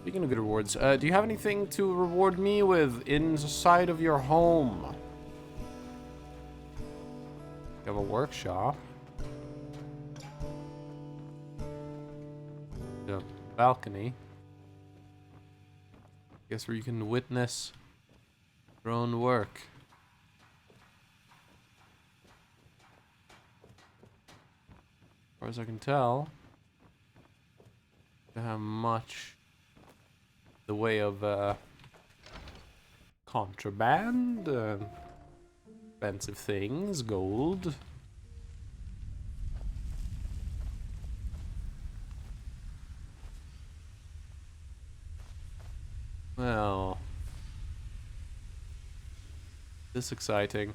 Speaking of good rewards, do you have anything to reward me with inside of your home? You have a workshop. A balcony. Guess where you can witness your own work. As far as I can tell, don't have much the way of contraband, expensive things, gold. Well, this exciting.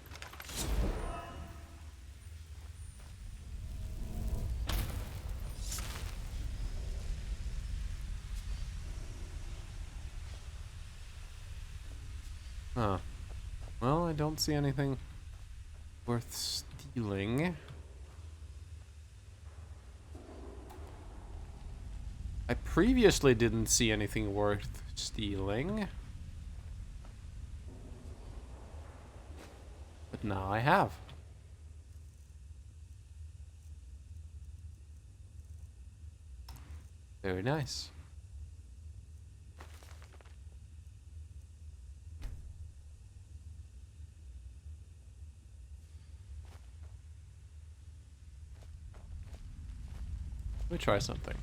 Huh. Well, I don't see anything worth stealing. I previously didn't see anything worth stealing. But now I have. Very nice. Let me try something.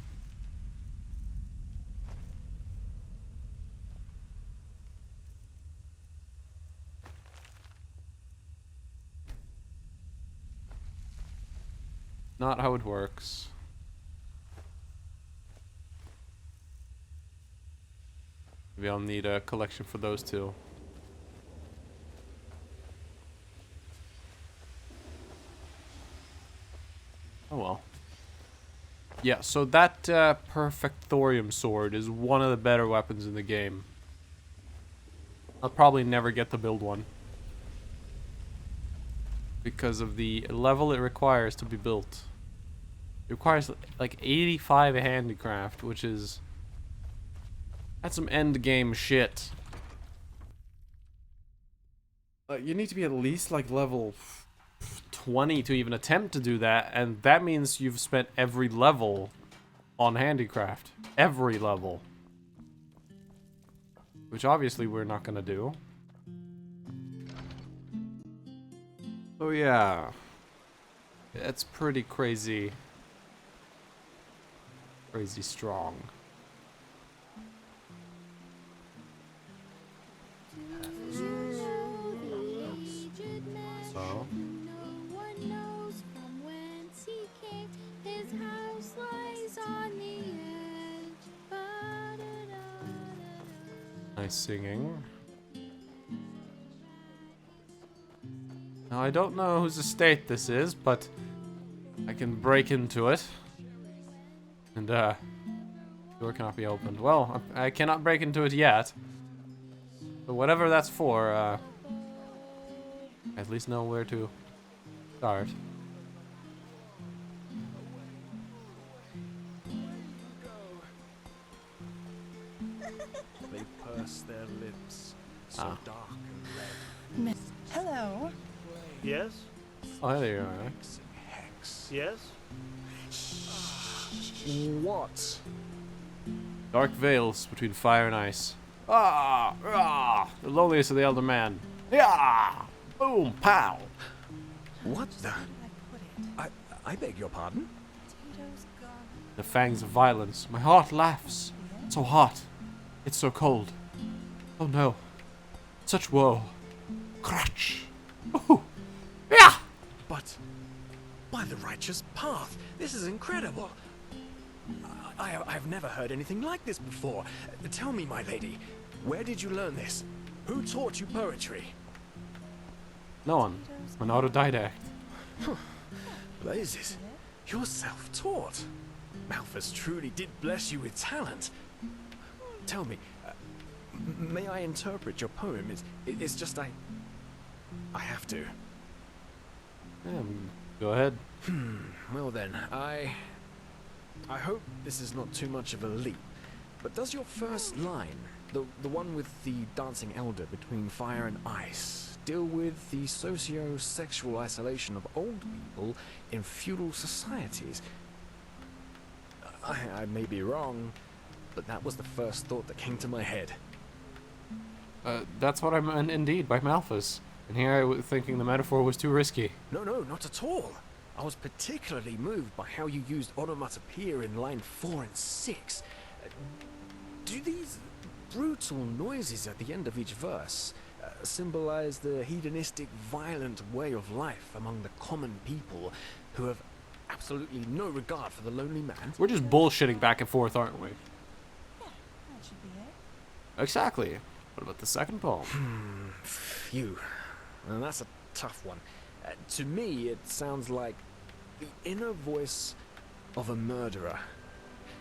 Not how it works. Maybe I'll need a collection for those two. Oh well. Yeah, so that perfect thorium sword is one of the better weapons in the game. I'll probably never get to build one, because of the level it requires to be built. It requires like 85 handicraft, which is... that's some end game shit. You need to be at least like level 20 to even attempt to do that, and that means you've spent every level on handicraft. Every level. Which obviously we're not gonna do. Oh yeah. That's pretty crazy. Crazy strong. So? Nice singing. Now I don't know whose estate this is, but I can break into it. And door cannot be opened. Well, I cannot break into it yet. But whatever that's for, I at least know where to start. They purse their lips, so dark and red. Hello. Yes? Oh, there you are. Hex and hex. Yes? What? Dark veils between fire and ice. Ah! Ah! The loneliest of the elder man. Yeah! Boom! Pow! What the? I beg your pardon? The fangs of violence. My heart laughs. So hot. It's so cold. Oh no. Such woe. Crutch. Ooh. Yeah! But by the righteous path, this is incredible. I've never heard anything like this before. Tell me, my lady, where did you learn this? Who taught you poetry? No one. An autodidact. Blazes, you're self-taught. Malthus truly did bless you with talent. Tell me, may I interpret your poem? It's just I have to. Yeah, go ahead. Well then, I hope this is not too much of a leap. But does your first line, the one with the dancing elder between fire and ice, deal with the socio-sexual isolation of old people in feudal societies? I may be wrong, but that was the first thought that came to my head. That's what I meant indeed by Malthus. And here I was thinking the metaphor was too risky. No, not at all. I was particularly moved by how you used onomatopoeia in line 4 and 6. Do these brutal noises at the end of each verse symbolize the hedonistic, violent way of life among the common people who have absolutely no regard for the lonely man? We're just bullshitting back and forth, aren't we? Yeah, that should be it. Exactly. What about the second poem? Phew. Well, that's a tough one. To me, it sounds like the inner voice of a murderer.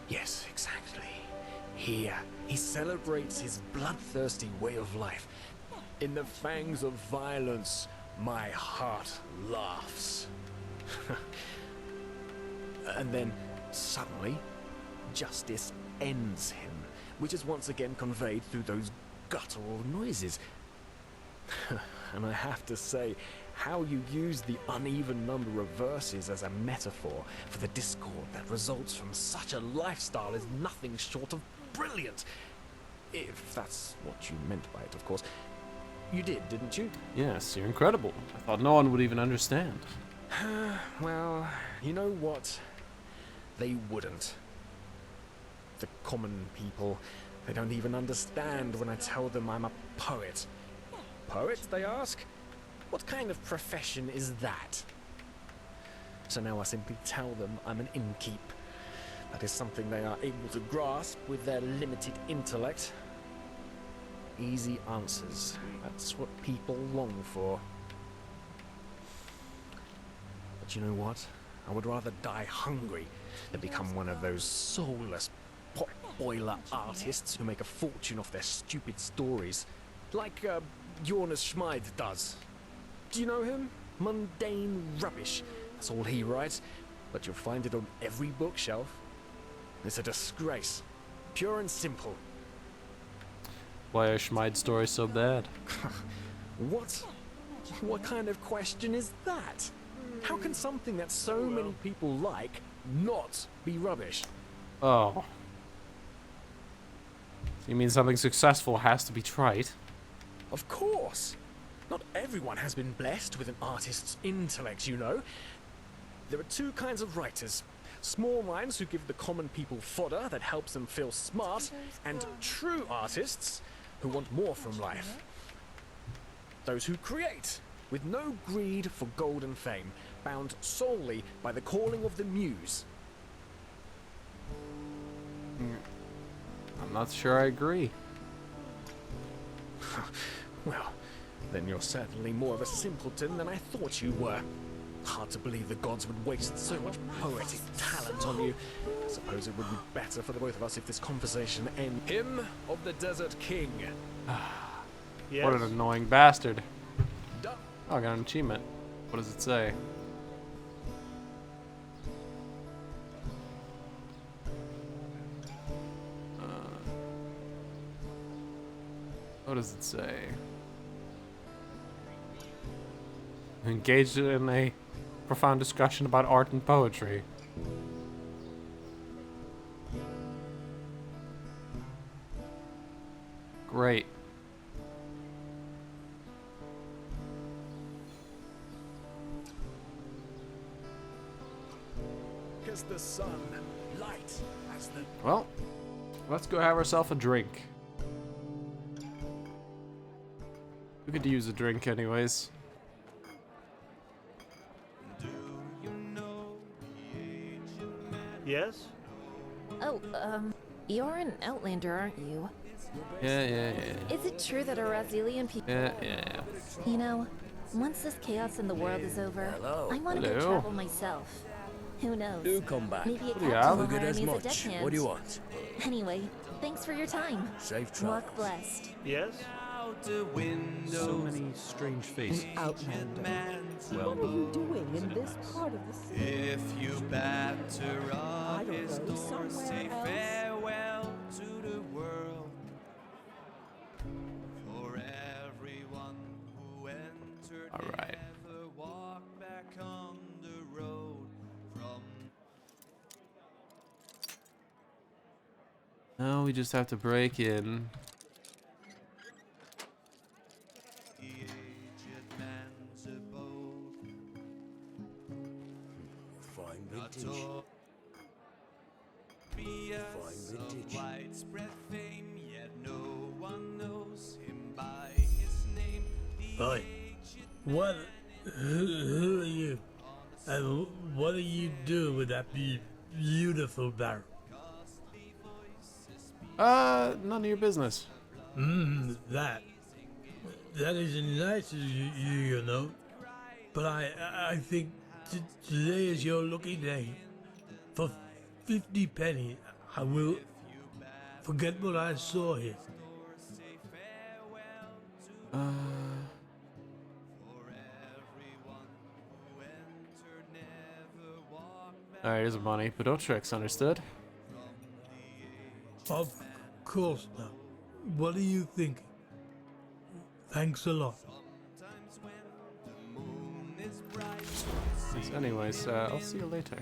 Yes, exactly. He celebrates his bloodthirsty way of life. In the fangs of violence, my heart laughs. And then, suddenly, justice ends him, which is once again conveyed through those guttural noises. And I have to say, how you use the uneven number of verses as a metaphor for the discord that results from such a lifestyle is nothing short of brilliant. If that's what you meant by it, of course. You did, didn't you? Yes, you're incredible. I thought no one would even understand. Well, you know what? They wouldn't. The common people, they don't even understand when I tell them I'm a poet. Poet, they ask? What kind of profession is that? So now I simply tell them I'm an innkeep. That is something they are able to grasp with their limited intellect. Easy answers. That's what people long for. But you know what? I would rather die hungry than become one of those soulless pot boiler artists who make a fortune off their stupid stories. Like Jonas Schmid does. Do you know him? Mundane rubbish. That's all he writes. But you'll find it on every bookshelf. It's a disgrace. Pure and simple. Why are Schmid's stories so bad? What? What kind of question is that? How can something that so many people like not be rubbish? Oh. So you mean something successful has to be trite? Of course. Not everyone has been blessed with an artist's intellect, you know. There are two kinds of writers. Small minds who give the common people fodder that helps them feel smart, and true artists who want more from life. Those who create, with no greed for gold and fame, bound solely by the calling of the muse. I'm not sure I agree. Well, then you're certainly more of a simpleton than I thought you were. Hard to believe the gods would waste so much poetic talent on you. I suppose it would be better for the both of us if this conversation ends. Hymn of the Desert King. Yes. What an annoying bastard. Duh. Oh, I got an achievement. What does it say? What does it say? Engaged in a profound discussion about art and poetry. Great. Kiss the sun, light as the... Well, let's go have ourselves a drink. We could use a drink anyways. Yes? Oh, you're an Outlander, aren't you? Yeah. Is it true that a Razilian people... Yeah. You know, once this chaos in the world is over, Hello. I want to go Hello. travel myself. Who knows? Do come back. Maybe a do you captain have? will Good hire as me as a much. deckhand. What do you want? Anyway, thanks for your time. Safe travels. Walk blessed. Yes? So many strange faces. Outlander. Well, What are you doing in this part of the city? if you batter I up don't his know, door, somewhere say else? farewell to the Now we just have to break in. Fine vintage. Fine vintage. Widespread fame, yet no one knows him by his name. Hi. What? Who are you? And what do you do with that beautiful barrel? None of your business. That. That is nice of you, you know. But I think today is your lucky day. For 50 penny, I will forget what I saw here. Alright, here's the money, but no tricks, understood? Of course not. What are you thinking? Thanks a lot. Yes, anyways, I'll see you later.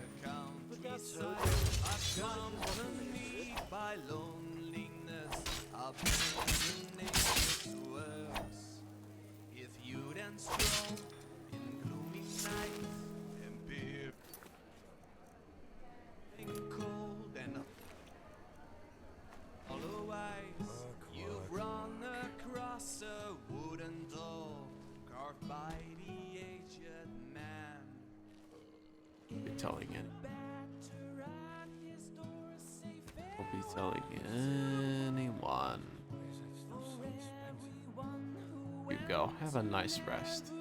You've run across a wooden door carved by the aged man. Be telling it. Won't be telling anyone. You go. Have a nice rest.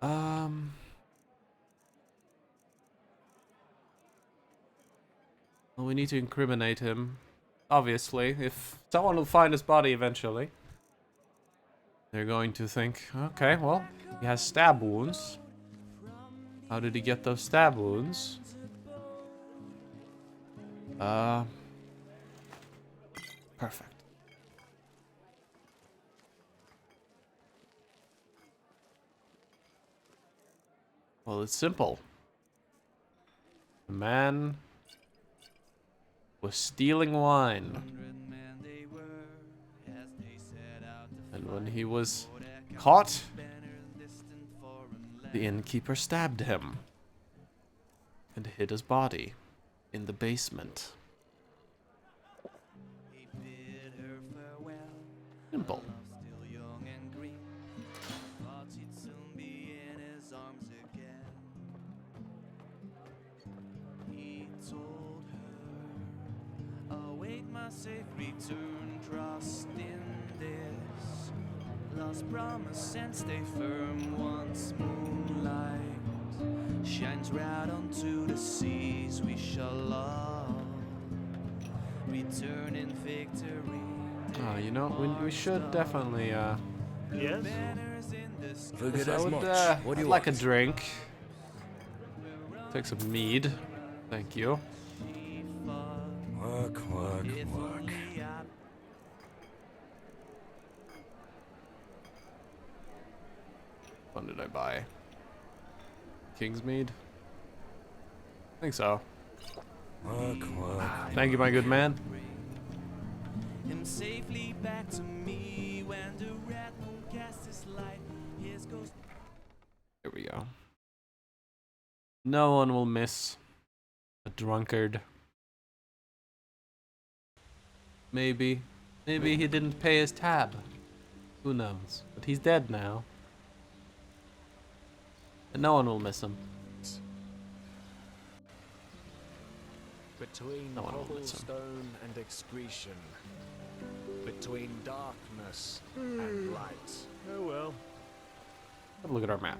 Well, we need to incriminate him. Obviously, if someone will find his body eventually, they're going to think, okay, well, he has stab wounds. How did he get those stab wounds? Perfect. Well, it's simple. The man was stealing wine. And when he was caught, the innkeeper stabbed him and hid his body in the basement. Simple. Safe return, trust in this lost promise and stay firm once moonlight shines right onto the seas we shall love, return in victory. You know, we should definitely, Yes? Forget I as would, much. What do I'd you like a want? drink. Take some mead. Thank you. Work, work, work. What did I buy? King's mead? I think so. Work, work. Thank you, my good man. Him safely back to me when the red moon casts its light. His ghost. Here we go. No one will miss a drunkard. Maybe. Maybe he didn't pay his tab. Who knows? But he's dead now. And no one will miss him. Between No one will miss him. cobblestone and excretion. Between darkness and light. Oh well. Have a look at our map.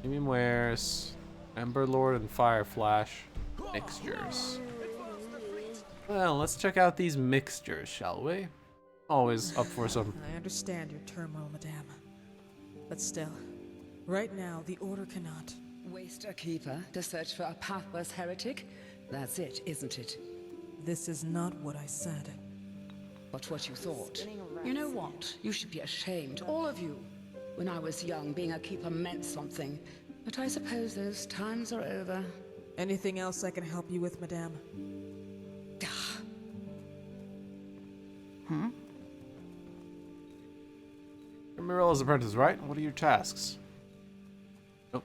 Premium wares, Ember Lord and Fire Flash mixtures. Well, let's check out these mixtures, shall we? Always up for some. I understand your turmoil, madame. But still, right now, the Order cannot. Waste a keeper to search for a pathless heretic? That's it, isn't it? This is not what I said. but what you thought. You know what? You should be ashamed, all of you. When I was young, being a keeper meant something. But I suppose those times are over. Anything else I can help you with, madame? You're Mirella's apprentice, right? What are your tasks? Nope.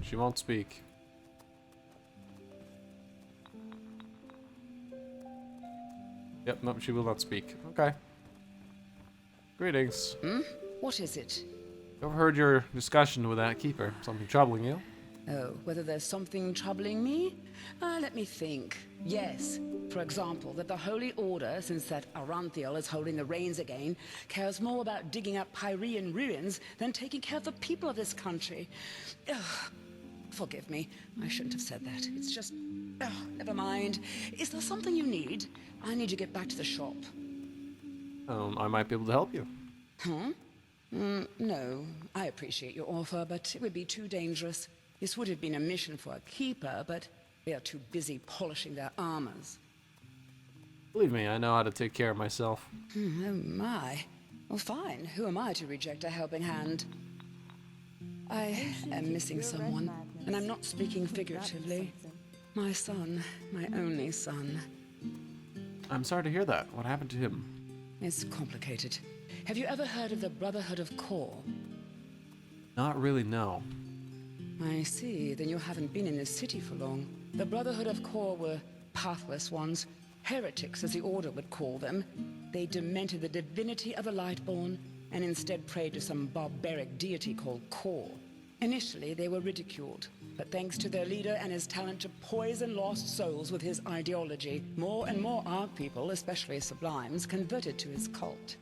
She won't speak. Yep, nope, she will not speak. Okay. Greetings. What is it? Overheard your discussion with that keeper. Something troubling you? Oh, whether there's something troubling me? Let me think. Yes. For example, that the Holy Order, since that Aranthiel is holding the reins again, cares more about digging up Pyrean ruins than taking care of the people of this country. Ugh. Forgive me. I shouldn't have said that. It's just... Oh, never mind. Is there something you need? I need to get back to the shop. I might be able to help you. No. I appreciate your offer, but it would be too dangerous. This would have been a mission for a keeper, but they are too busy polishing their armors. Believe me, I know how to take care of myself. Oh my. Well, fine. Who am I to reject a helping hand? I am missing someone, and I'm not speaking figuratively. My son, my only son. I'm sorry to hear that. What happened to him? It's complicated. Have you ever heard of the Brotherhood of Kor? Not really, no. I see. Then you haven't been in this city for long. The Brotherhood of Kor were pathless ones. Heretics, as the Order would call them. They demented the divinity of the Lightborn and instead prayed to some barbaric deity called Kor. Initially, they were ridiculed, but thanks to their leader and his talent to poison lost souls with his ideology, more and more Ark people, especially Sublimes, converted to his cult.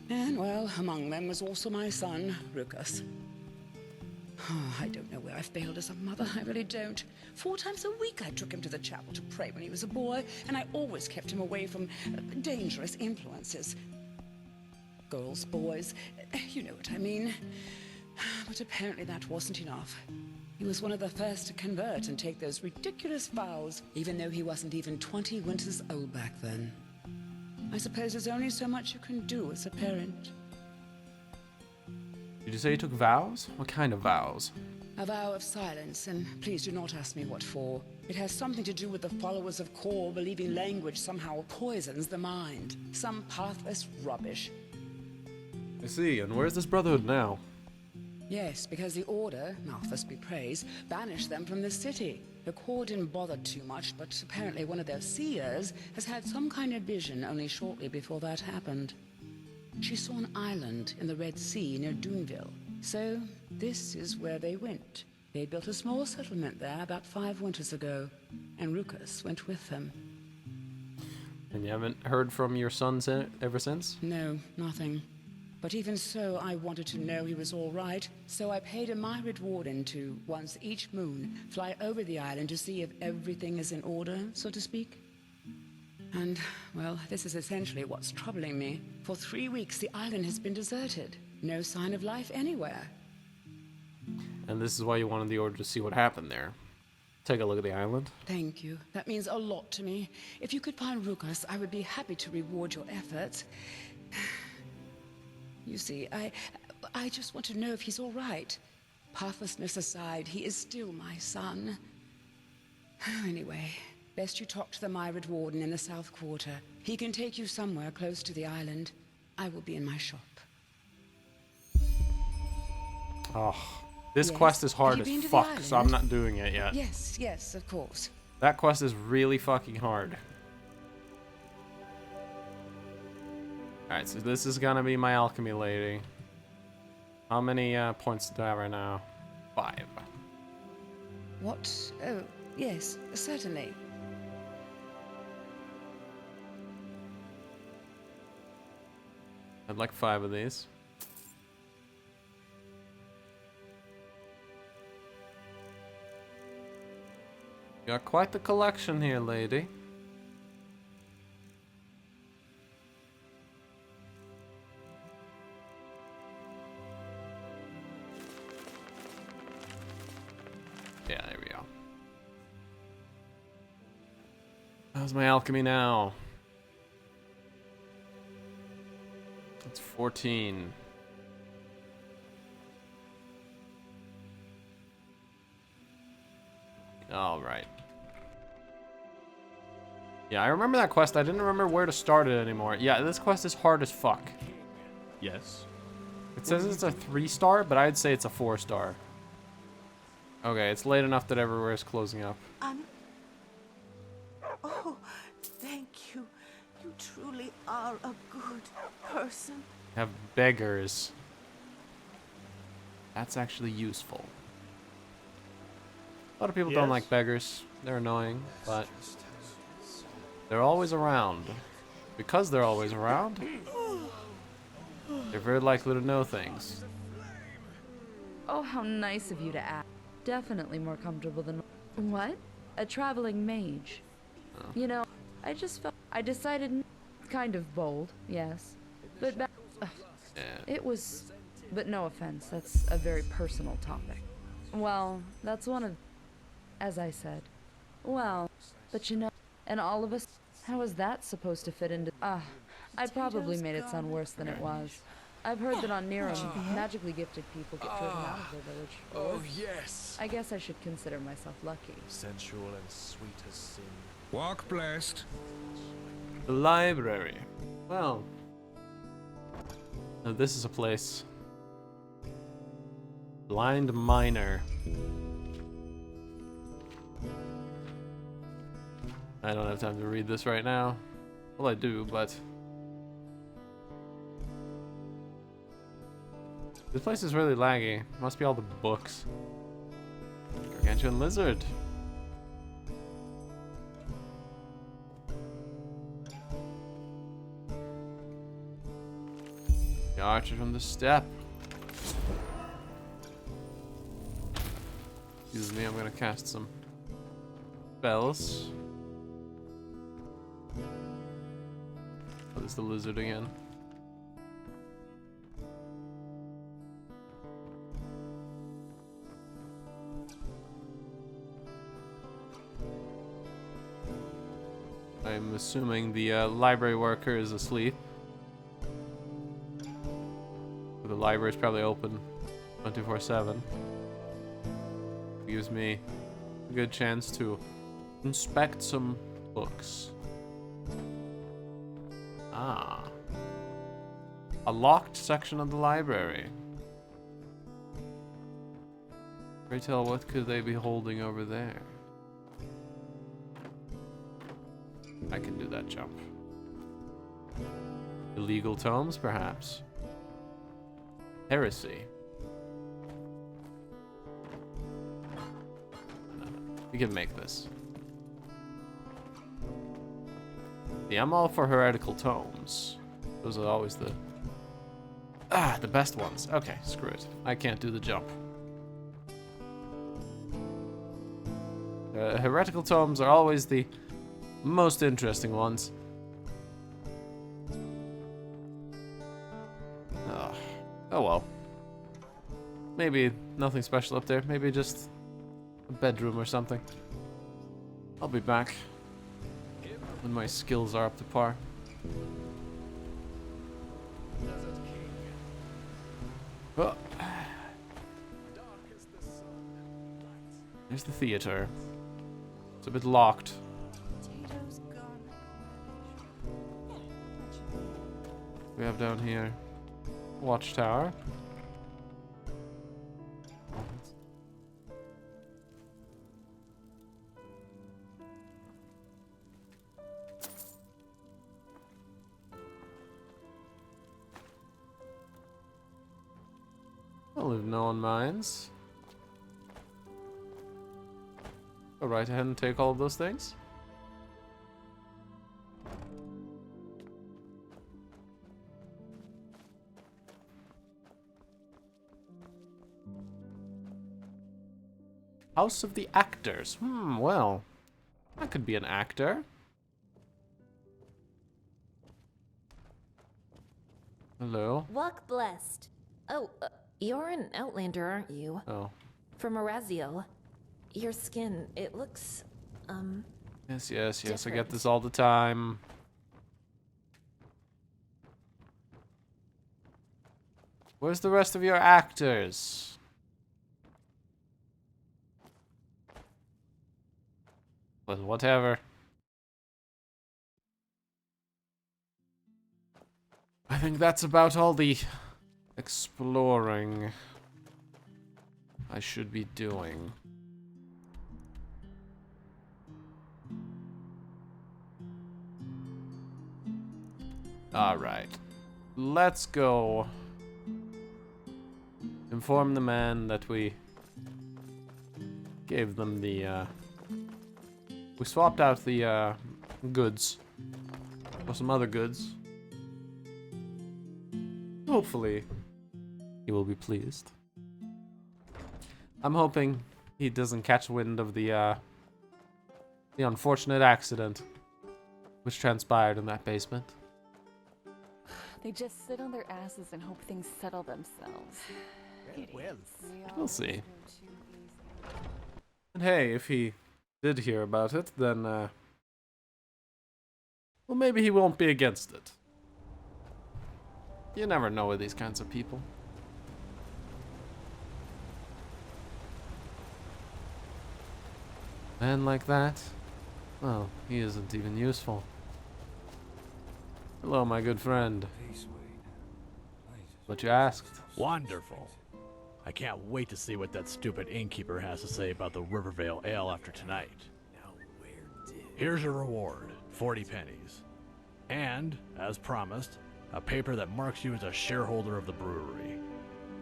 And, well, among them was also my son, Rukas. Oh, I don't know where I failed as a mother, I really don't. 4 times a week I took him to the chapel to pray when he was a boy, and I always kept him away from dangerous influences. Girls, boys, you know what I mean. But apparently that wasn't enough. He was one of the first to convert and take those ridiculous vows, even though he wasn't even 20 winters old back then. I suppose there's only so much you can do as a parent. Did you say you took vows? What kind of vows? A vow of silence, and please do not ask me what for. It has something to do with the followers of Kor believing language somehow poisons the mind. Some pathless rubbish. I see, and where's this brotherhood now? Yes, because the Order, Malthus be praised, banished them from the city. The Kor didn't bother too much, but apparently one of their seers has had some kind of vision only shortly before that happened. She saw an island in the Red Sea near Doonville. So, this is where they went. They built a small settlement there about 5 winters ago, and Rukas went with them. And you haven't heard from your son ever since? No, nothing. But even so, I wanted to know he was all right, so I paid a myriad warden to, once each moon, fly over the island to see if everything is in order, so to speak. And, well, this is essentially what's troubling me. For 3 weeks, the island has been deserted. No sign of life anywhere. And this is why you wanted the Order to see what happened there. Take a look at the island. Thank you. That means a lot to me. If you could find Rukas, I would be happy to reward your efforts. You see, I just want to know if he's all right. Pathlessness aside, he is still my son. Anyway, best you talk to the myriad warden in the South Quarter. He can take you somewhere close to the island. I will be in my shop. Oh, this Yes. quest is hard Have you been as to the fuck, so I'm island? not doing it yet. Yes, yes, of course. That quest is really fucking hard. Alright, so this is gonna be my alchemy lady. How many points do I have right now? 5. What? Oh, yes, certainly. I'd like 5 of these. You got quite the collection here, lady. Yeah, there we go. How's my alchemy now? It's 14. All right. Yeah, I remember that quest. I didn't remember where to start it anymore. Yeah, this quest is hard as fuck. Yes. It says it's a 3-star, but I'd say it's a 4-star. Okay, it's late enough that everywhere is closing up. Oh, thank you. You truly are a good person. Have beggars. That's actually useful. A lot of people don't Yes? like beggars. They're annoying, but they're always around. Because they're always around, they're very likely to know things. Oh, how nice of you to ask. Definitely more comfortable than... What? A traveling mage. Oh. You know, I just felt... I decided... Kind of bold, yes. But back... Yeah. It was... But no offense, that's a very personal topic. Well, that's one of... As I said. Well, but you know... And all of us... How is that supposed to fit into... I probably made it sound worse than it was. I've heard that on Niram, magically gifted people get driven out of their village. Oh, yes. I guess I should consider myself lucky. Sensual and sweet as sin. Walk blessed. The library. Well. Now this is a place. Blind miner. I don't have time to read this right now. Well, I do, but... This place is really laggy. Must be all the books. Gargantuan lizard. The archer from the steppe. Excuse me, I'm gonna cast some spells. Oh, there's the lizard again. I'm assuming the library worker is asleep. The library is probably open 24/7. Gives me a good chance to inspect some books. Ah. A locked section of the library. Pray tell, what could they be holding over there? I can do that jump. Illegal tomes, perhaps. Heresy. We can make this. Yeah, I'm all for heretical tomes. Those are always the best ones. Okay, screw it. I can't do the jump. Heretical tomes are always the most interesting ones. Oh well. Maybe nothing special up there. Maybe just a bedroom or something. I'll be back when my skills are up to par. Oh. There's the theater. It's a bit locked. We have down here Watchtower. Well, if no one minds, go right ahead and take all of those things. House of the Actors. Well, that could be an actor. Hello. Walk blessed. Oh, you're an Outlander, aren't you? Oh. From Araziel. Your skin, it looks, Yes, yes, yes. I get this all the time. Where's the rest of your actors? But whatever. I think that's about all the exploring I should be doing. Alright. Let's go inform the man that we gave them the, we swapped out the, goods for some other goods. Hopefully, he will be pleased. I'm hoping he doesn't catch wind of the unfortunate accident which transpired in that basement. They just sit on their asses and hope things settle themselves. Well, We'll see. And hey, if he did hear about it, then, well, maybe he won't be against it. You never know with these kinds of people. Man like that, well, he isn't even useful. Hello, my good friend. What you asked? Wonderful. I can't wait to see what that stupid innkeeper has to say about the Rivervale Ale after tonight. Here's your reward, 40 pennies. And, as promised, a paper that marks you as a shareholder of the brewery.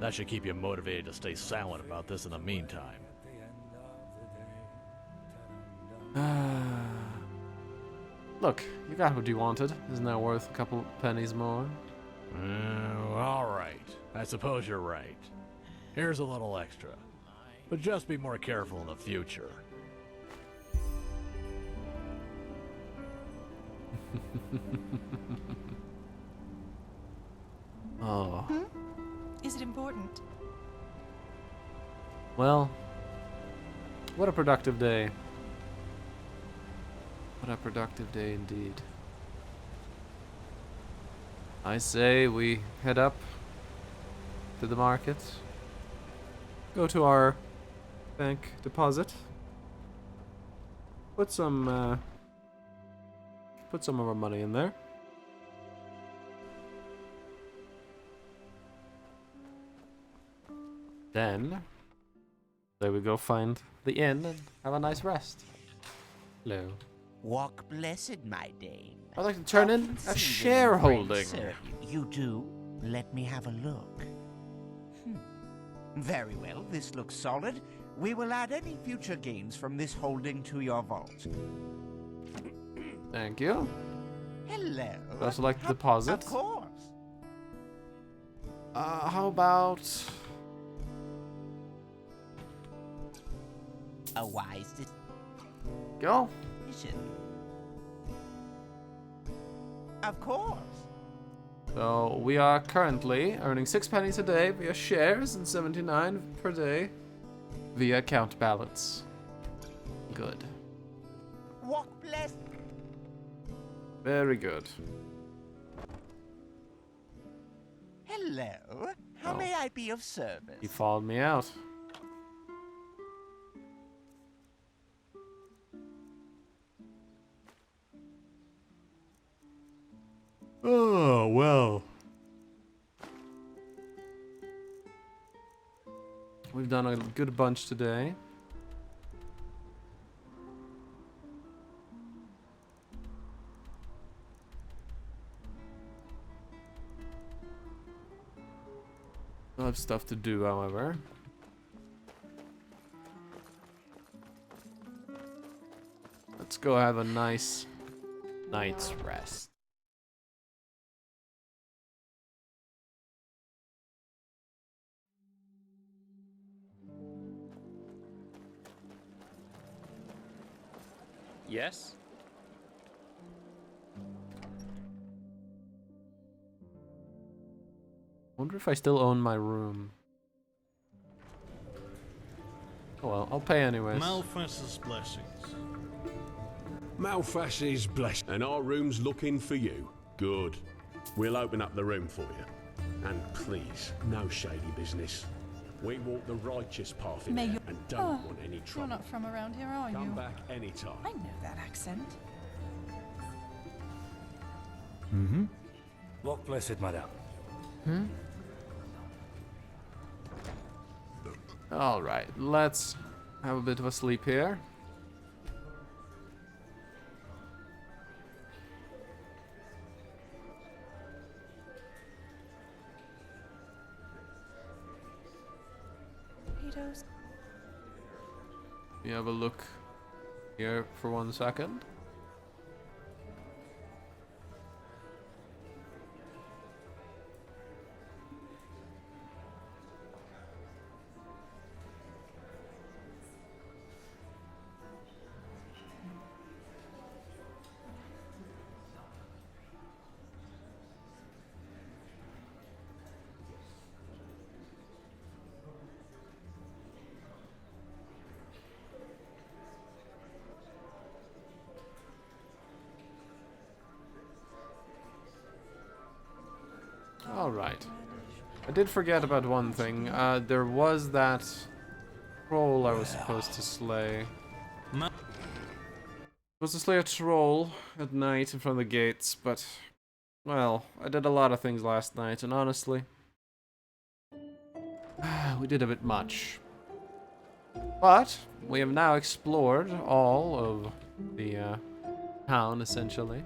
That should keep you motivated to stay silent about this in the meantime. Look, you got what you wanted. Isn't that worth a couple pennies more? Alright. I suppose you're right. Here's a little extra. But just be more careful in the future. Oh. Is it important? Well, what a productive day. What a productive day indeed. I say we head up to the market, go to our bank deposit, put some of our money in there. Then, there we go find the inn and have a nice rest. Hello. Walk blessed, my dame. I'd like to turn in a shareholding. You do? Let me have a look. Very well, this looks solid. We will add any future gains from this holding to your vault. Thank you. Hello. I'd also like to deposit. Of course. How about... A wise Go. decision. Of course. So we are currently earning 6 pennies a day via shares and 79 per day via account balance. Good. Walk blessed. Very good. Hello. How may I be of service? He followed me out. Oh, well. We've done a good bunch today. I have stuff to do, however. Let's go have a nice night's rest. Yes? Wonder if I still own my room. Oh well, I'll pay anyways. Malphas's blessings. Malfash is blessed, and our room's looking for you. Good. We'll open up the room for you. And please, no shady business. We walk the righteous path in here and don't want any trouble. You're not from around here, are you? Come back anytime. I know that accent. Mm-hmm. Walk blessed, madame. Hmm? Alright, let's have a bit of a sleep here. Potatoes. We have a look here for 1 second. Alright. I did forget about one thing. There was that troll I was supposed to slay. Was to slay a troll at night in front of the gates, but, well, I did a lot of things last night, and honestly, we did a bit much. But we have now explored all of the town, essentially.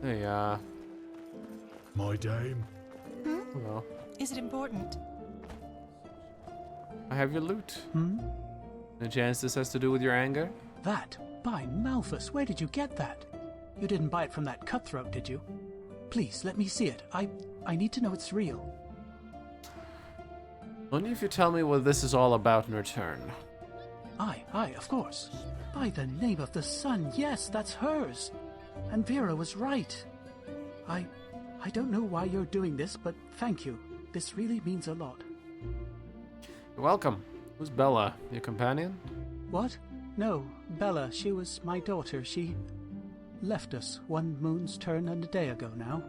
Hey, My dame. Hello. Is it important? I have your loot. Hmm? Any chance this has to do with your anger? That? By Malthus, where did you get that? You didn't buy it from that cutthroat, did you? Please, let me see it. I need to know it's real. Only if you tell me what this is all about in return. Aye, of course. By the name of the sun, yes, that's hers. And Vera was right. I don't know why you're doing this, but thank you. This really means a lot. You're welcome. Who's Bella? Your companion? What? No, Bella, she was my daughter. She left us 1 moon's turn and a day ago now.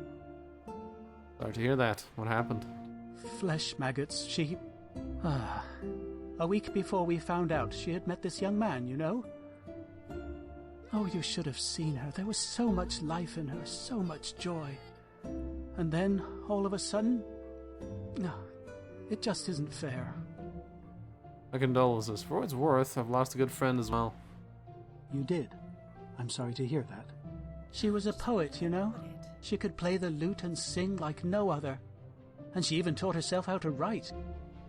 Sorry to hear that. What happened? Flesh maggots, she... A week before we found out, she had met this young man, you know? Oh, you should have seen her. There was so much life in her, so much joy. And then, all of a sudden... No, it just isn't fair. My condolences. For what it's worth, I've lost a good friend as well. You did? I'm sorry to hear that. She was a poet, you know? She could play the lute and sing like no other. And she even taught herself how to write.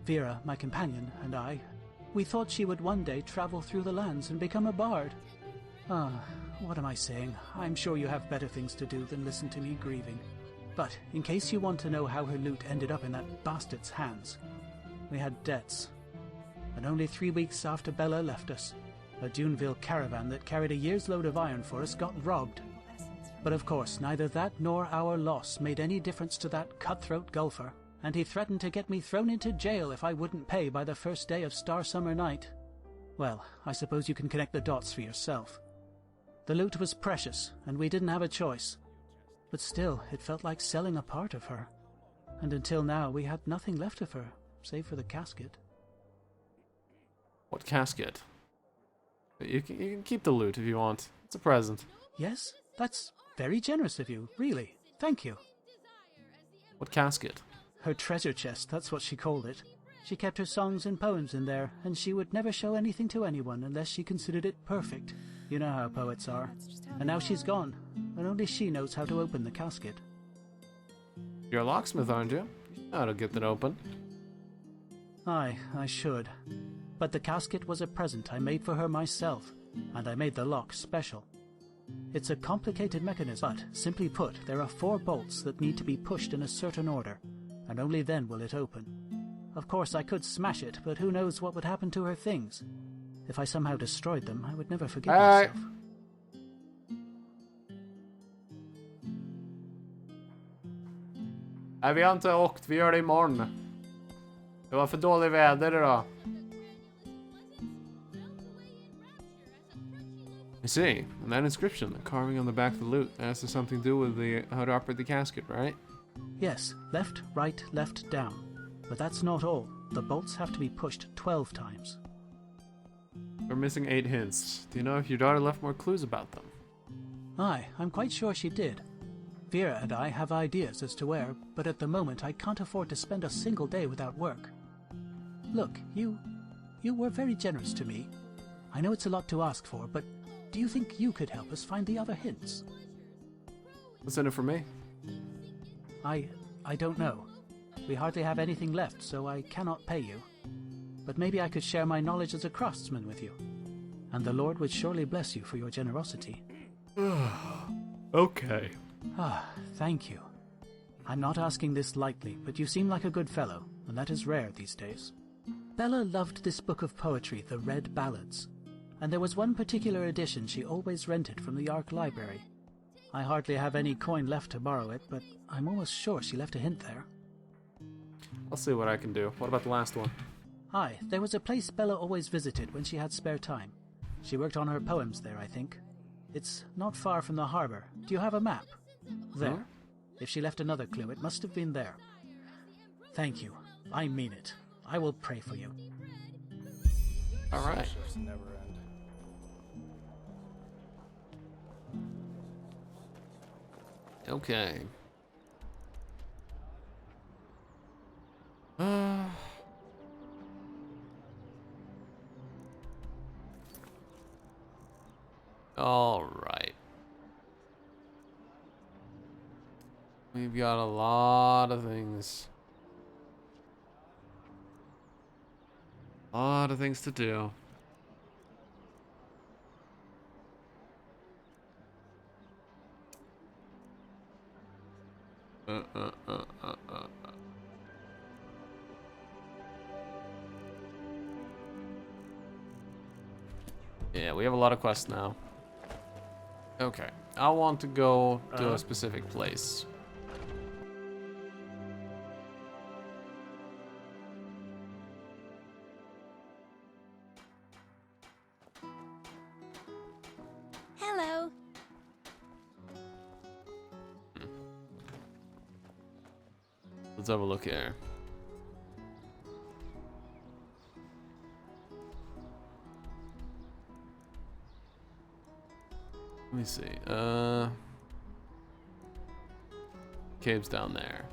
Vera, my companion, and I, we thought she would one day travel through the lands and become a bard. What am I saying? I'm sure you have better things to do than listen to me grieving. But, in case you want to know how her lute ended up in that bastard's hands, we had debts. And only 3 weeks after Bella left us, a Duneville caravan that carried a year's load of iron for us got robbed. But of course, neither that nor our loss made any difference to that cutthroat golfer, and he threatened to get me thrown into jail if I wouldn't pay by the first day of Star Summer Night. Well, I suppose you can connect the dots for yourself. The loot was precious, and we didn't have a choice. But still, it felt like selling a part of her. And until now, we had nothing left of her, save for the casket. What casket? You can keep the loot if you want. It's a present. Yes? That's very generous of you, really. Thank you. What casket? Her treasure chest, that's what she called it. She kept her songs and poems in there, and she would never show anything to anyone unless she considered it perfect. You know how poets are. And now she's gone, and only she knows how to open the casket. You're a locksmith, aren't you? You know how to get that open. Aye, I should. But the casket was a present I made for her myself, and I made the lock special. It's a complicated mechanism, but, simply put, there are 4 bolts that need to be pushed in a certain order, and only then will it open. Of course, I could smash it, but who knows what would happen to her things. If I somehow destroyed them, I would never forgive myself. Nej, vi har inte åkt. Vi gör det imorgon. Det var för dålig väder idag. I see. And that inscription, the carving on the back of the loot, that has something to do with how to operate the casket, right? Yes, left, right, left, down. But that's not all. The bolts have to be pushed 12 times. We're missing 8 hints. Do you know if your daughter left more clues about them? Aye, I'm quite sure she did. Vera and I have ideas as to where, but at the moment I can't afford to spend a single day without work. Look, you were very generous to me. I know it's a lot to ask for, but do you think you could help us find the other hints? What's in it for me? I don't know. We hardly have anything left, so I cannot pay you. But maybe I could share my knowledge as a craftsman with you. And the Lord would surely bless you for your generosity. Okay. Ah, thank you. I'm not asking this lightly, but you seem like a good fellow, and that is rare these days. Bella loved this book of poetry, The Red Ballads, and there was one particular edition she always rented from the Ark Library. I hardly have any coin left to borrow it, but I'm almost sure she left a hint there. I'll see what I can do. What about the last one? Aye, there was a place Bella always visited when she had spare time. She worked on her poems there, I think. It's not far from the harbour. Do you have a map? There. Huh? If she left another clue, it must have been there. Thank you. I mean it. I will pray for you. Alright. Okay. Alright. We've got a lot of things. A lot of things to do. Yeah, we have a lot of quests now. Okay, I want to go to a specific place. Hello. Let's have a look here. Let me see. Caves down there.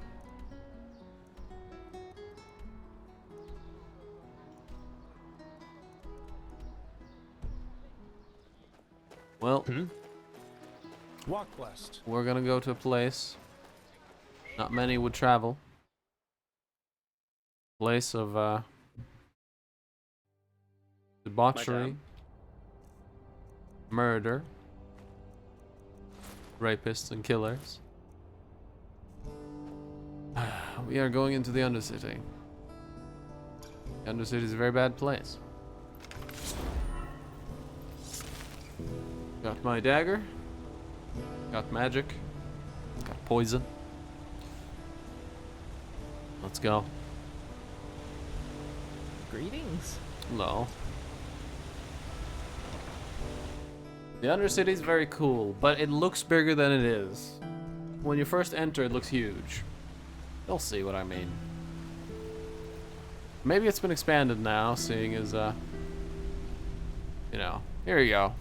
Well, Walk west. we're gonna go to a place not many would travel. Place of debauchery, Madame. murder, rapists and killers. We are going into the Undercity. The Undercity is a very bad place. Got my dagger. Got magic. Got poison. Let's go. Greetings. Hello. The Undercity is very cool, but it looks bigger than it is. When you first enter, it looks huge. You'll see what I mean. Maybe it's been expanded now, seeing as, you know, here you go.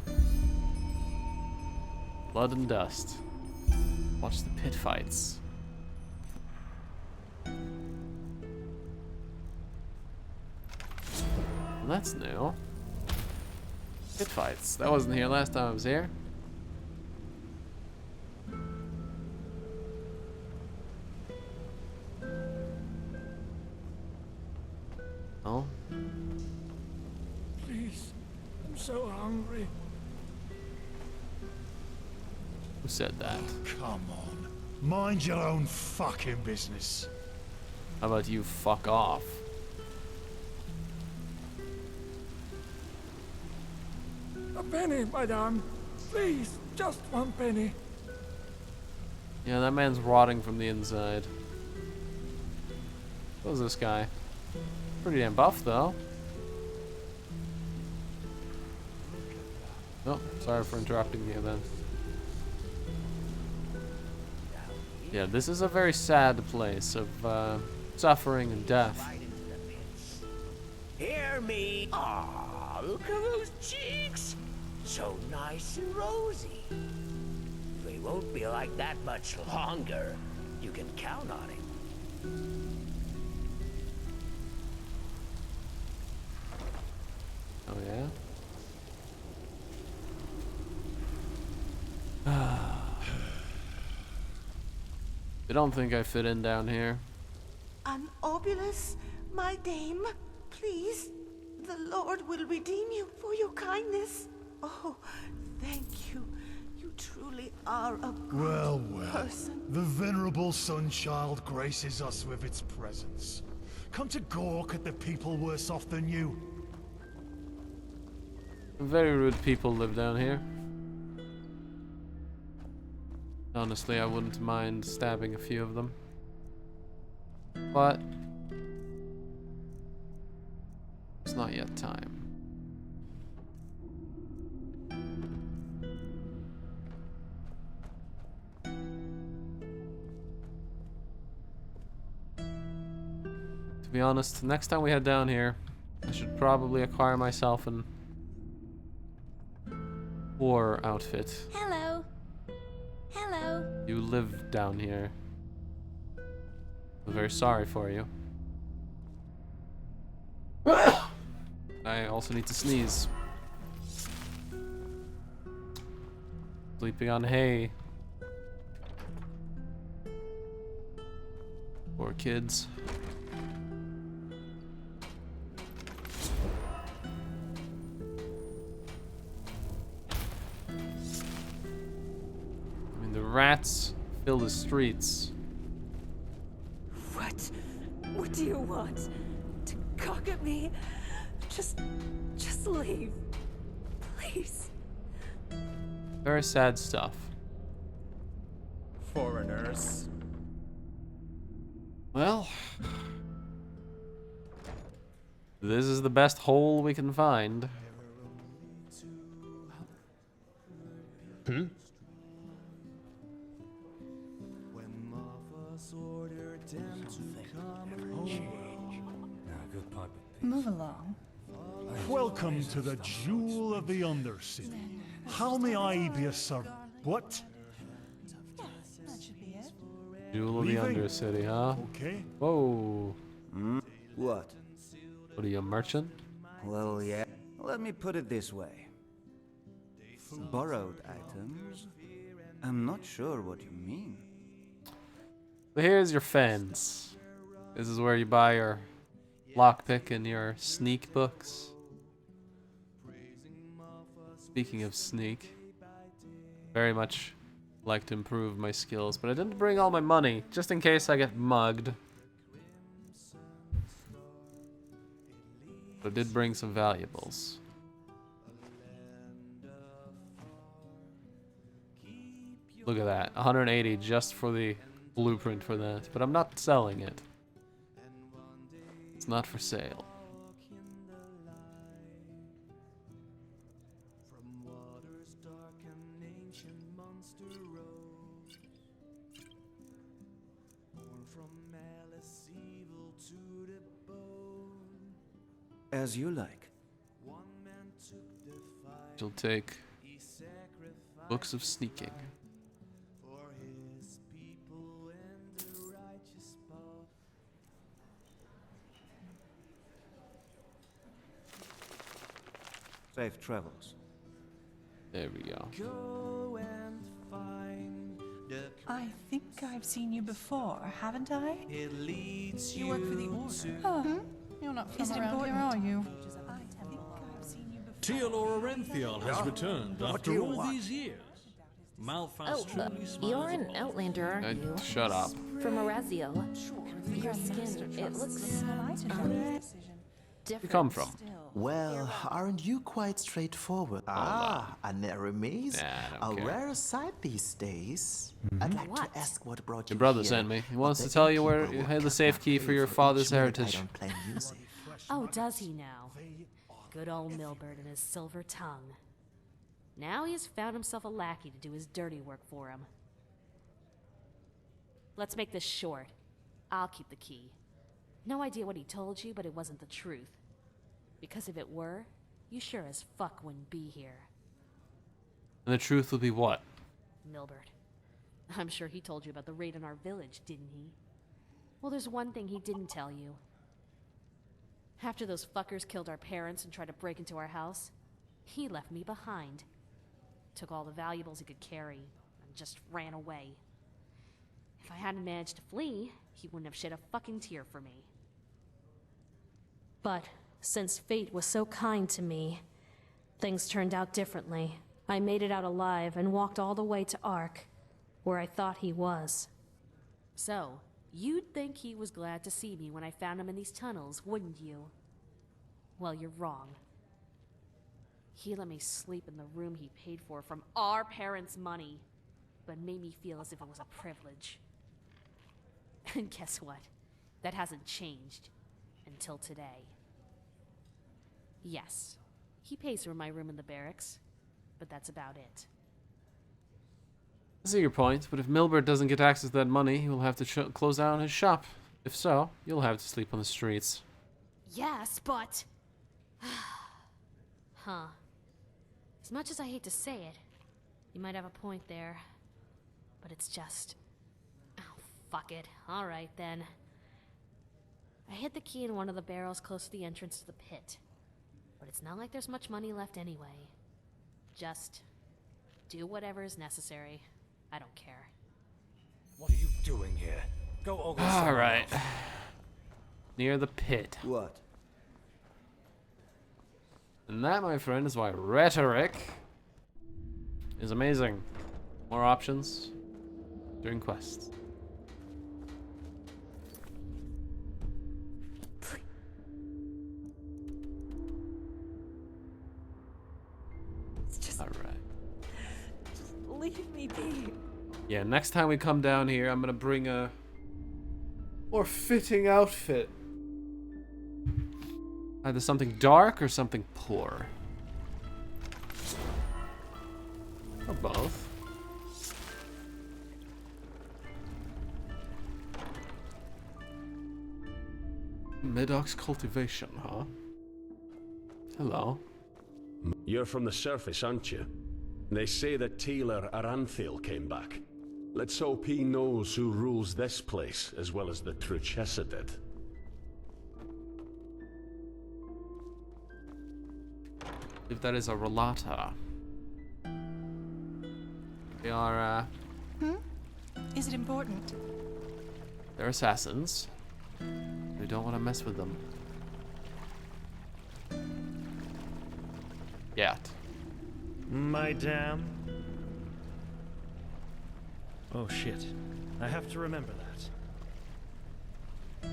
Blood and dust. Watch the pit fights. Well, that's new. Pit fights. That wasn't here last time I was here. Oh. Please, I'm so hungry. Who said that? Come on. Mind your own fucking business. How about you fuck off? A penny, madame. Please, just 1 penny. Yeah, that man's rotting from the inside. Who's this guy? Pretty damn buff, though. Oh, sorry for interrupting you then. Yeah, this is a very sad place of suffering and death. Hear me. Aw, look at those cheeks. So nice and rosy. They won't be like that much longer. You can count on it. Oh, yeah? I don't think I fit in down here. An obulus, my dame, please. The Lord will redeem you for your kindness. Oh, thank you. You truly are a good person. The venerable Sunchild graces us with its presence. Come to gawk at the people worse off than you. Very rude people live down here. Honestly, I wouldn't mind stabbing a few of them. But it's not yet time. To be honest, next time we head down here, I should probably acquire myself an war outfit. Hello. Hello. You live down here. I'm very sorry for you. I also need to sneeze. Sleeping on hay. Poor kids. I mean, the rats fill the streets. What do you want? To cock at me? Just leave. Please. Very sad stuff. Foreigners. Well, this is the best hole we can find. Hmm? Move along. Welcome to the Jewel of the Undercity. How may I be a servant? What? That should be it. Jewel of the Leaving? Undercity, huh? Okay. Whoa. What? What are you, a merchant? Well, yeah. Let me put it this way. Borrowed items? I'm not sure what you mean. But here's your fence. This is where you buy your lockpick and your sneak books. Speaking of sneak, very much like to improve my skills, but I didn't bring all my money, just in case I get mugged. But I did bring some valuables. Look at that, 180 just for the blueprint for that, but I'm not selling it. It's not for sale. As you like. She'll take books of sneaking. Safe travels. There we go. Go and find the I think I've seen you before, haven't I? it leads You work for the Order. You're not from around here, are you? I think I've seen you before. Teodora Renfield has returned after all these years. Malphas Oh, truly smiles you're an upon Outlander, aren't you? Shut up. From Erasio. Your skin, it looks different. You come from? Well, aren't you quite straightforward? A narrow maze? Nah, I don't a care. rare sight these days. I'd like to ask what brought you Your brother here. sent me. He wants But to the tell you where innkeeper you will had the cut safe my key pay for your each father's minute I heritage. don't claim music. Oh, does he now? Good old Milbert and his silver tongue. Now he has found himself a lackey to do his dirty work for him. Let's make this short. I'll keep the key. No idea what he told you, but it wasn't the truth. Because if it were, you sure as fuck wouldn't be here. And the truth would be what? Milbert. I'm sure he told you about the raid on our village, didn't he? Well, there's one thing he didn't tell you. After those fuckers killed our parents and tried to break into our house, he left me behind. Took all the valuables he could carry and just ran away. If I hadn't managed to flee, he wouldn't have shed a fucking tear for me. But since fate was so kind to me, things turned out differently. I made it out alive and walked all the way to Ark, where I thought he was. So, you'd think he was glad to see me when I found him in these tunnels, wouldn't you? Well, you're wrong. He let me sleep in the room he paid for from our parents' money, but made me feel as if it was a privilege. And guess what? That hasn't changed. Until today. Yes, he pays for my room in the barracks, but that's about it. I see your point, but if Milbert doesn't get access to that money, he will have to close down his shop. If so, you'll have to sleep on the streets. Yes, but... Huh. As much as I hate to say it, you might have a point there. But it's just... Oh, fuck it. Alright, then. I hid the key in one of the barrels close to the entrance to the pit. But it's not like there's much money left anyway. Just... do whatever is necessary. I don't care. What are you doing here? Go over. Alright. Near the pit. What? And that, my friend, is why rhetoric is amazing. More options during quests. Alright. Just leave me be. Yeah, next time we come down here, I'm gonna bring a more fitting outfit. Either something dark or something poor. Or both. Medox cultivation, huh? Hello. You're from the surface, aren't you? They say that Taylor Aranthil came back. Let's hope he knows who rules this place as well as the Truchessa did. If that is a relata. They are, Is it important? they're assassins. We don't want to mess with them. Yet. Madame. Oh shit. I have to remember that.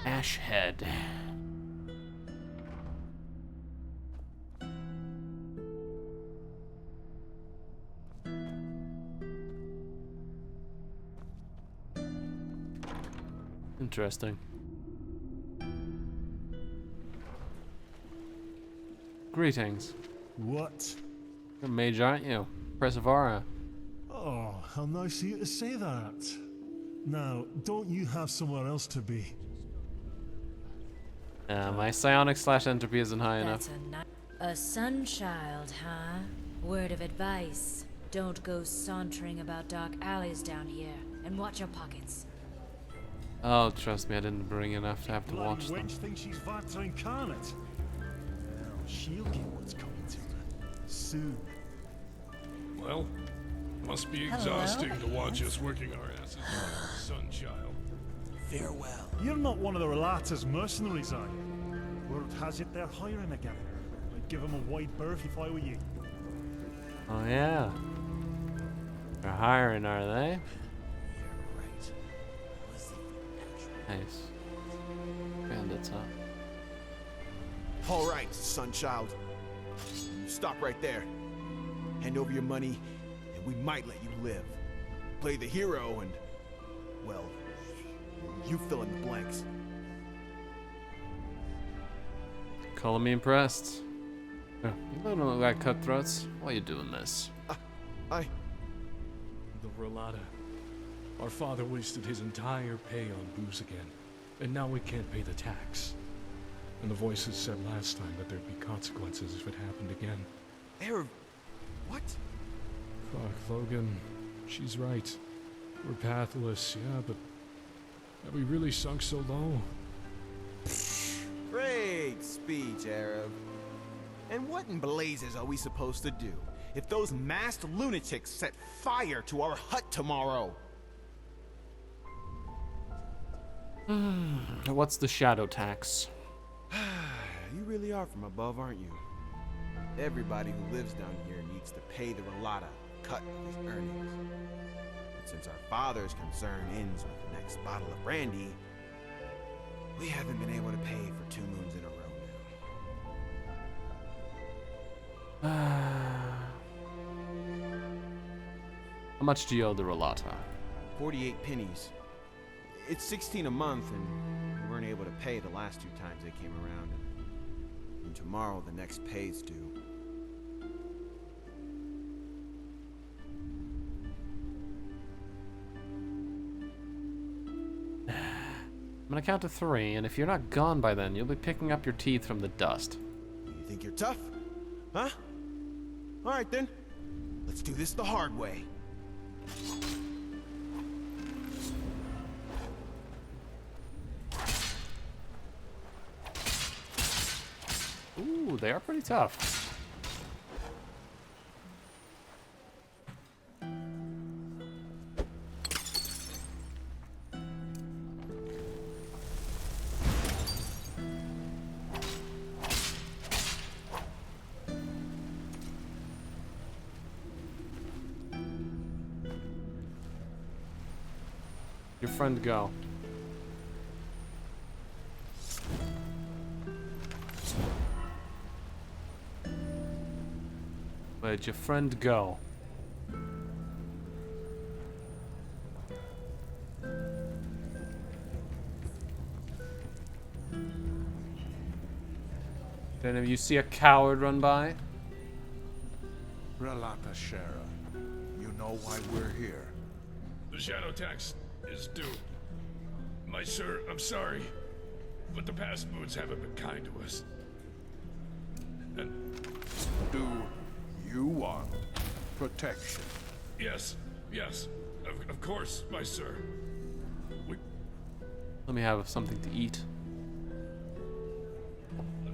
Ashhead. Interesting. Greetings. What? You're a mage, aren't you? Persevara. Oh, how nice of you to say that. Now, don't you have somewhere else to be? My psionic / entropy isn't high enough. A sunchild, huh? Word of advice. Don't go sauntering about dark alleys down here, and watch your pockets. Oh, trust me, I didn't bring enough to have to watch them. Wench thinks she's Vatra incarnate. Well, she'll get what's coming to her. Soon. Well, must be exhausting to watch us working our asses off, Sunchild. Farewell. You're not one of the Relata's mercenaries, are you? Word has it they're hiring again. I'd give them a wide berth if I were you. Oh yeah. They're hiring, are they? Nice. Bandits, huh? All right, Sunchild. You stop right there. Hand over your money, and we might let you live. Play the hero, and well, you fill in the blanks. Calling me impressed. Yeah, you don't look like cutthroats. Why are you doing this? I... The Rolata. Our father wasted his entire pay on booze again, and now we can't pay the tax. And the voices said last time that there'd be consequences if it happened again. What? Fuck, Logan. She's right. We're pathless, yeah, but have we really sunk so low? Great speech, Arab. And what in blazes are we supposed to do if those masked lunatics set fire to our hut tomorrow? What's the shadow tax? You really are from above, aren't you? Everybody who lives down here needs to pay the Rolata a cut of his earnings. But since our father's concern ends with the next bottle of brandy, we haven't been able to pay for 2 moons in a row How much do you owe the Rolata? 48 pennies. It's 16 a month, and we weren't able to pay the last 2 times they came around. And tomorrow, the next pay's due. I'm gonna count to 3, and if you're not gone by then, you'll be picking up your teeth from the dust. You think you're tough? Huh? Alright then. Let's do this the hard way. Ooh, they are pretty tough. Your friend go. Where'd your friend go? Then if you see a coward run by? Relata Shara, you know why we're here. The shadow tax is due. My sir, I'm sorry, but the past moons haven't been kind to us. And do you want protection? yes, of course, my sir. Let me have something to eat.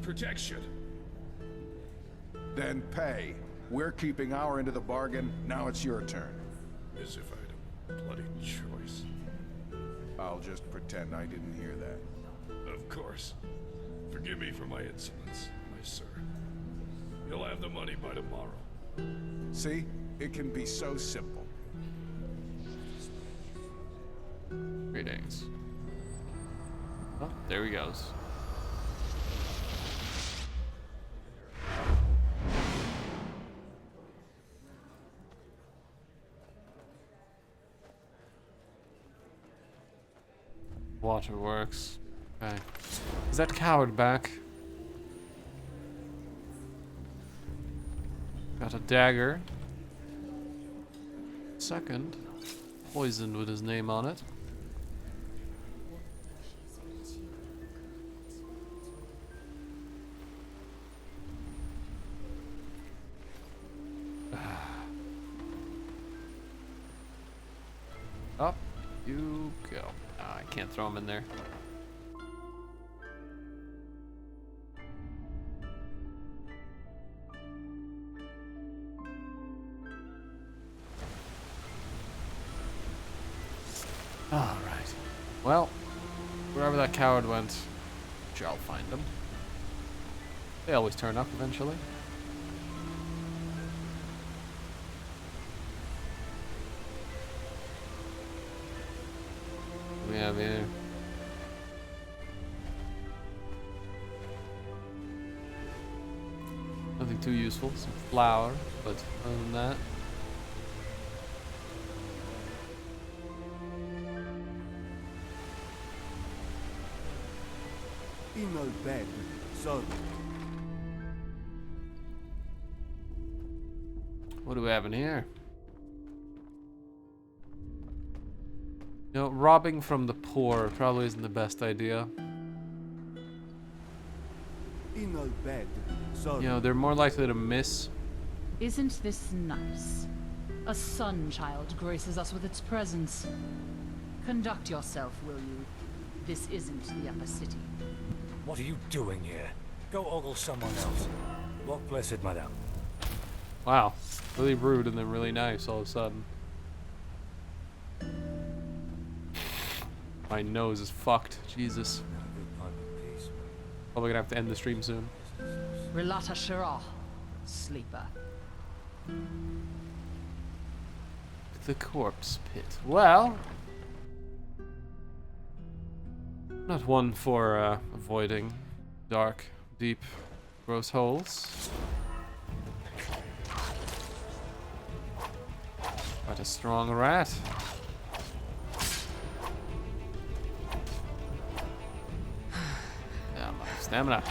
Protection. Then pay. We're keeping our end of the bargain. Now it's your turn. As if I had a bloody choice. I'll just pretend I didn't hear that. Of course. Forgive me for my insolence, my sir. You'll have the money by tomorrow. See? It can be so simple. Greetings. Oh, there he goes. Waterworks. Okay. Is that coward back? Got a dagger. Second. Poisoned with his name on it. Up you go. I can't throw him in there. Alright. Well, wherever that coward went, sure I'll find him. They always turn up eventually. What do we have here? Nothing too useful. Some flour, but other than that. In no bed, so What do we have in here? You know, robbing from the poor probably isn't the best idea. In a bed, so You know, they're more likely to miss. Isn't this nice? A sun child graces us with its presence. Conduct yourself, will you? This isn't the upper city. What are you doing here? Go ogle someone else. Walk blessed, madame. Wow, really rude and then really nice all of a sudden. My nose is fucked. Jesus. Probably gonna have to end the stream soon. Relata Shira, sleeper. The corpse pit. Well, not one for avoiding dark, deep, gross holes. Quite a strong rat. Yeah, my stamina.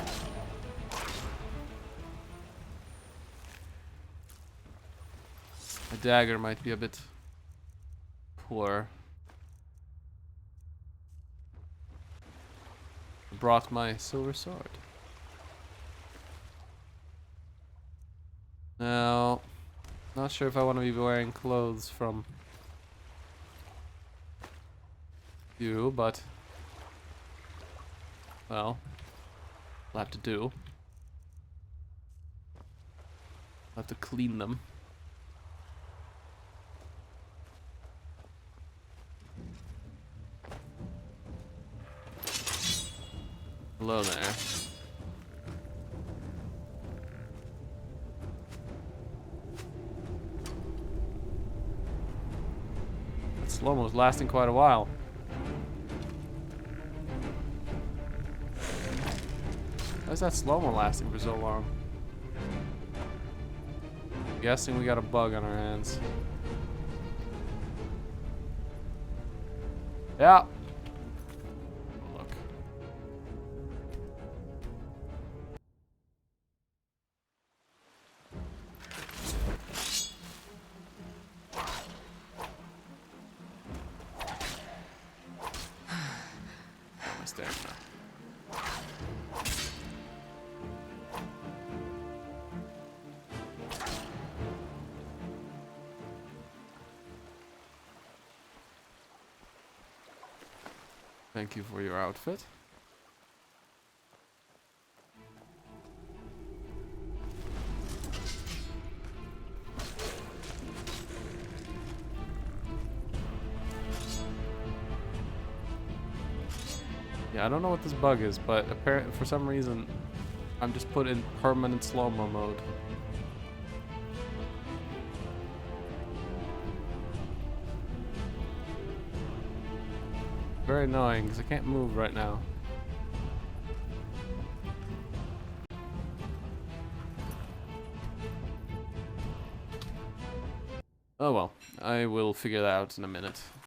A dagger might be a bit poor. I brought my silver sword. Now, not sure if I want to be wearing clothes from you, but well, I'll have to do. I'll have to clean them. Hello there. That slow-mo's lasting quite a while. Why is that slow-mo lasting for so long? I'm guessing we got a bug on our hands. Yeah. Look. My stamina. Thank you for your outfit. Yeah, I don't know what this bug is, but apparently for some reason I'm just put in permanent slow-mo mode. Very annoying because I can't move right now. Oh well, I will figure that out in a minute.